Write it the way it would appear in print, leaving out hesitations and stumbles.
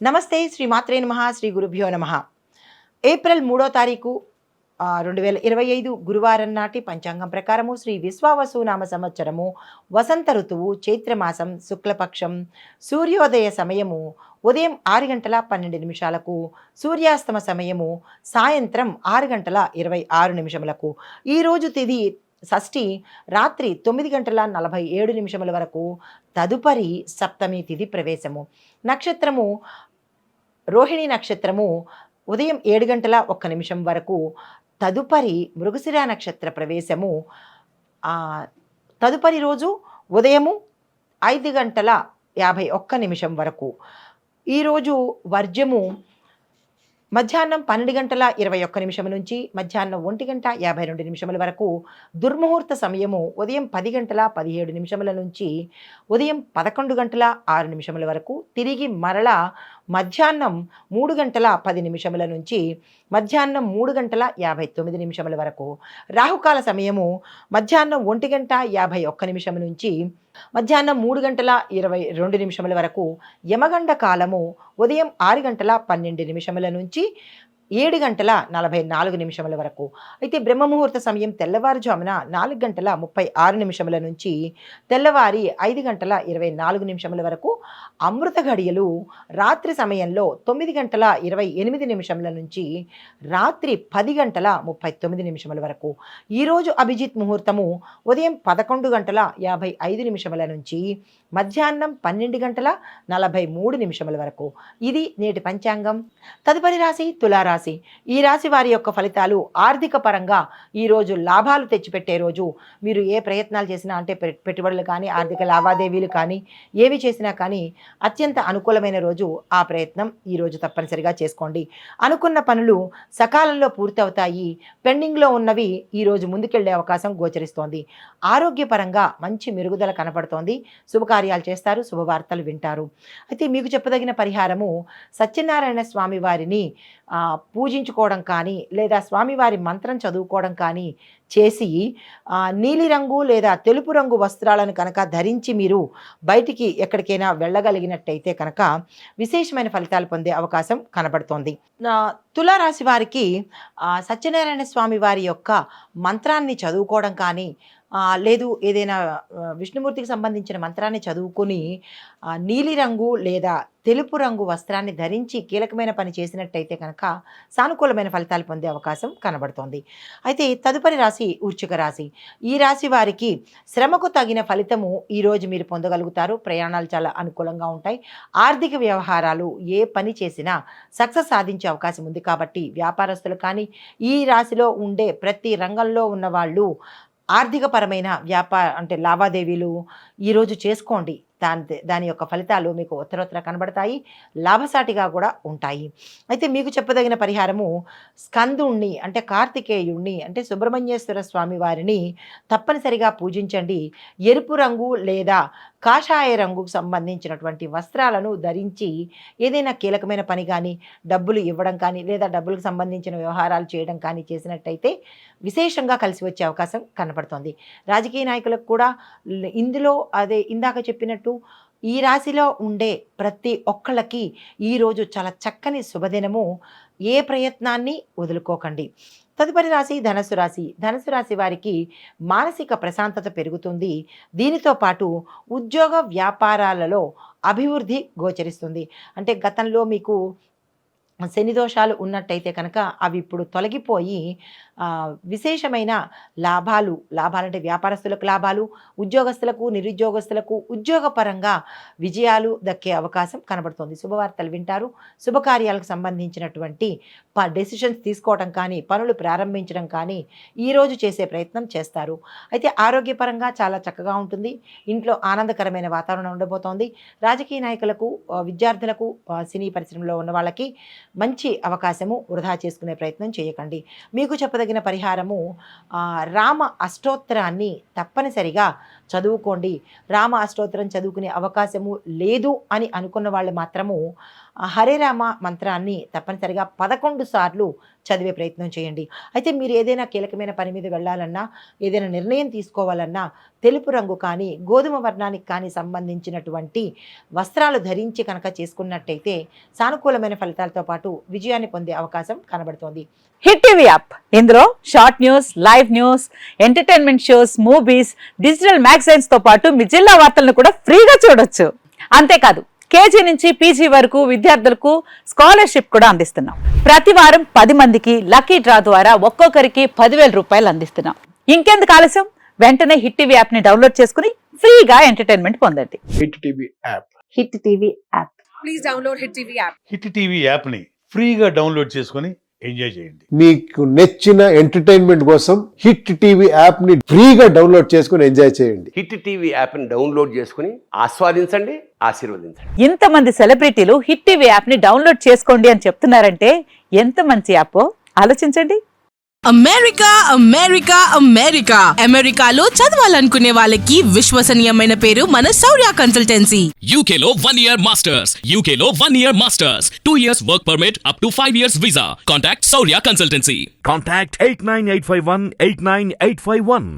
నమస్తే శ్రీ మాత్రే నమః శ్రీ గురుభ్యో నమః. ఏప్రిల్ 3వ తారీఖు 2025 గురువారం నాటి పంచాంగం ప్రకారము శ్రీ విశ్వావసు నామ సంవత్సరము వసంత ఋతువు చైత్రమాసం శుక్లపక్షం సూర్యోదయ సమయము ఉదయం 6 గంటల 12 నిమిషాలకు, సూర్యాస్తమ సమయము సాయంత్రం 6 గంటల 26 నిమిషములకు. ఈరోజు తిథి షష్ఠి రాత్రి 9 గంటల 47 నిమిషముల వరకు. తదుపరి సప్తమి తిథి ప్రవేశము. నక్షత్రము రోహిణి నక్షత్రము ఉదయం 7 గంటల 1 నిమిషం వరకు. తదుపరి మృగశిర నక్షత్ర ప్రవేశము తదుపరి రోజు ఉదయము 5 గంటల 51 నిమిషం వరకు. ఈరోజు వర్జ్యము మధ్యాహ్నం 12 గంటల 21 నిమిషం నుంచి మధ్యాహ్నం 1 గంట 52 నిమిషముల వరకు. దుర్ముహూర్త సమయము ఉదయం 10 గంటల 17 నిమిషముల నుంచి ఉదయం 11 గంటల 6 నిమిషముల వరకు. తిరిగి మరలా మధ్యాహ్నం 3 గంటల 10 నిమిషముల నుంచి మధ్యాహ్నం 3 గంటల 59 నిమిషముల వరకు. రాహుకాల సమయము మధ్యాహ్నం 1 గంట 51 నిమిషం నుంచి మధ్యాహ్నం 3 గంటల 22 నిమిషముల వరకు. యమగండ కాలము ఉదయం 6 గంటల 12 నిమిషముల నుంచి 7 గంటల 44 నిమిషముల వరకు. అయితే బ్రహ్మముహూర్త సమయం తెల్లవారుజామున 4 గంటల 36 నిమిషముల నుంచి తెల్లవారి 5 గంటల 24 నిమిషముల వరకు. అమృత ఘడియలు రాత్రి సమయంలో 9 గంటల 28 నిమిషముల నుంచి రాత్రి 10 గంటల 39 నిమిషముల వరకు. ఈరోజు అభిజిత్ ముహూర్తము ఉదయం 11 గంటల 55 నిమిషముల నుంచి మధ్యాహ్నం 12 గంటల 43 నిమిషముల వరకు. ఇది నేటి పంచాంగం. తదుపరి రాశి తులారాశి. ఈ రాశి వారి యొక్క ఫలితాలు ఆర్థిక పరంగా ఈరోజు లాభాలు తెచ్చిపెట్టే రోజు. మీరు ఏ ప్రయత్నాలు చేసినా అంటే పెట్టుబడులు కానీ ఆర్థిక లావాదేవీలు కానీ ఏవి చేసినా కానీ అత్యంత అనుకూలమైన రోజు. ఆ ప్రయత్నం ఈరోజు తప్పనిసరిగా చేసుకోండి. అనుకున్న పనులు సకాలంలో పూర్తవుతాయి. పెండింగ్లో ఉన్నవి ఈరోజు ముందుకెళ్లే అవకాశం గోచరిస్తోంది. ఆరోగ్యపరంగా మంచి మెరుగుదల కనపడుతోంది. శుభకార్యాలు చేస్తారు, శుభవార్తలు వింటారు. అయితే మీకు చెప్పదగిన పరిహారము సత్యనారాయణ స్వామి వారిని పూజించుకోవడం కానీ లేదా స్వామివారి మంత్రం చదువుకోవడం కానీ చేసి నీలిరంగు లేదా తెలుపు రంగు వస్త్రాలను కనుక ధరించి మీరు బయటికి ఎక్కడికైనా వెళ్ళగలిగినట్టయితే కనుక విశేషమైన ఫలితాలు పొందే అవకాశం కనబడుతోంది. తులారాశి వారికి సత్యనారాయణ స్వామి వారి యొక్క మంత్రాన్ని చదువుకోవడం కానీ లేదు ఏదైనా విష్ణుమూర్తికి సంబంధించిన మంత్రాన్ని చదువుకొని నీలిరంగు లేదా తెలుపు రంగు వస్త్రాన్ని ధరించి కీలకమైన పని చేసినట్టయితే కనుక సానుకూలమైన ఫలితాలు పొందే అవకాశం కనబడుతోంది. అయితే తదుపరి రాశి వృశ్చిక రాశి. ఈ రాశి వారికి శ్రమకు తగిన ఫలితము ఈరోజు మీరు పొందగలుగుతారు. ప్రయాణాలు చాలా అనుకూలంగా ఉంటాయి. ఆర్థిక వ్యవహారాలు ఏ పని చేసినా సక్సెస్ సాధించే అవకాశం ఉంది. కాబట్టి వ్యాపారస్తులు కానీ ఈ రాశిలో ఉండే ప్రతి రంగంలో ఉన్న వాళ్ళు ఆర్థికపరమైన అంటే లావాదేవీలు ఈరోజు చేసుకోండి. దాని యొక్క ఫలితాలు మీకు ఉత్తరోత్తర కనబడతాయి. లాభసాటిగా కూడా ఉంటాయి. అయితే మీకు చెప్పదగిన పరిహారము స్కందుణ్ణి అంటే కార్తికేయుణ్ణి అంటే సుబ్రహ్మణ్యేశ్వర స్వామి వారిని తప్పనిసరిగా పూజించండి. ఎరుపు రంగు లేదా కాషాయ రంగుకు సంబంధించినటువంటి వస్త్రాలను ధరించి ఏదైనా కీలకమైన పని కానీ డబ్బులు ఇవ్వడం కానీ లేదా డబ్బులకు సంబంధించిన వ్యవహారాలు చేయడం కానీ చేసినట్టయితే విశేషంగా కలిసి వచ్చే అవకాశం కనపడుతోంది. రాజకీయ నాయకులకు కూడా ఇందులో అదే ఇందాక చెప్పినట్టు ఈ రాశిలో ఉండే ప్రతి ఒక్కళ్ళకి ఈరోజు చాలా చక్కని శుభదినము. ఏ ప్రయత్నాన్ని వదులుకోకండి. తదుపరి రాశి ధనస్సు రాశి. ధనస్సు రాశి వారికి మానసిక ప్రశాంతత పెరుగుతుంది. దీనితో పాటు ఉద్యోగ వ్యాపారాలలో అభివృద్ధి గోచరిస్తుంది. అంటే గతంలో మీకు శని దోషాలు ఉన్నట్టయితే కనుక అవి ఇప్పుడు తొలగిపోయి విశేషమైన లాభాలంటే వ్యాపారస్తులకు లాభాలు, ఉద్యోగస్తులకు నిరుద్యోగస్తులకు ఉద్యోగపరంగా విజయాలు దక్కే అవకాశం కనబడుతుంది. శుభవార్తలు వింటారు. శుభకార్యాలకు సంబంధించినటువంటి డెసిషన్స్ తీసుకోవడం కానీ పనులు ప్రారంభించడం కానీ ఈరోజు చేసే ప్రయత్నం చేస్తారు. అయితే ఆరోగ్యపరంగా చాలా చక్కగా ఉంటుంది. ఇంట్లో ఆనందకరమైన వాతావరణం ఉండబోతోంది. రాజకీయ నాయకులకు, విద్యార్థులకు, సినీ పరిశ్రమలో ఉన్న వాళ్ళకి మంచి అవకాశము. వృధా చేసుకునే ప్రయత్నం చేయకండి. మీకు చెప్పదగిన పరిహారము రామ అష్టోత్తరాన్ని తప్పనిసరిగా చదువుకోండి. రామ అష్టోత్తరం చదువుకునే అవకాశము లేదు అని అనుకున్న వాళ్ళు మాత్రము హరే రామ మంత్రాన్ని తప్పనిసరిగా 11 సార్లు చదివే ప్రయత్నం చేయండి. అయితే మీరు ఏదైనా కీలకమైన పని మీద వెళ్ళాలన్నా, ఏదైనా నిర్ణయం తీసుకోవాలన్నా తెలుపు రంగు కానీ, గోధుమ వర్ణానికి కానీ సంబంధించినటువంటి వస్త్రాలు ధరించి కనుక చేసుకున్నట్టయితే సానుకూలమైన ఫలితాలతో పాటు విజయాన్ని పొందే అవకాశం కనబడుతోంది. హిట్ టీవీ యాప్, ఇందులో short news, live news, entertainment shows, movies, digital magazines తో పాటు మీ జిల్లా వార్తలను కూడా ఫ్రీగా చూడొచ్చు. అంతేకాదు కేజీ నుంచి పీజీ వరకు విద్యార్థులకు స్కాలర్షిప్ కూడా అందిస్తున్నాం. ప్రతి వారం 10 మందికి లక్కీ డ్రా ద్వారా ఒక్కొక్కరికి 10,000 రూపాయలు అందిస్తున్నాం. ఇంకెందుకు ఆలస్యం, వెంటనే హిట్ టీవీ యాప్ ని డౌన్లోడ్ చేసుకుని ఫ్రీగా ఎంటర్టైన్మెంట్ పొందండి. Hit TV app. Hit TV app. Please download Hit TV app. Hit TV యాప్ని ఫ్రీగా డౌన్లోడ్ చేసుకొని ఎంజాయ్ చేయండి. మీకు నచ్చిన ఎంటర్టైన్మెంట్ కోసం హిట్ టీవీ యాప్ ని ఫ్రీగా డౌన్లోడ్ చేసుకుని ఎంజాయ్ చేయండి. హిట్ టీవీ యాప్ని డౌన్లోడ్ చేసుకుని ఆస్వాదించండి, ఆశీర్వదించండి. ఇంతమంది సెలబ్రిటీలు హిట్ టీవీ యాప్ ని డౌన్లోడ్ చేసుకోండి అని చెప్తున్నారంటే ఎంత మంచి యాప్ ఆలోచించండి. అమెరికా అమెరికాలో చదవాలనుకునే వాళ్ళకి విశ్వసనీయమైన పేరు మన శౌర్య కన్సల్టెన్సీ. UK లో 1 year masters. UK లో 1 year masters. 2 years work permit up to 5 years visa. Contact Saurya Consultancy. Contact 89851 89851.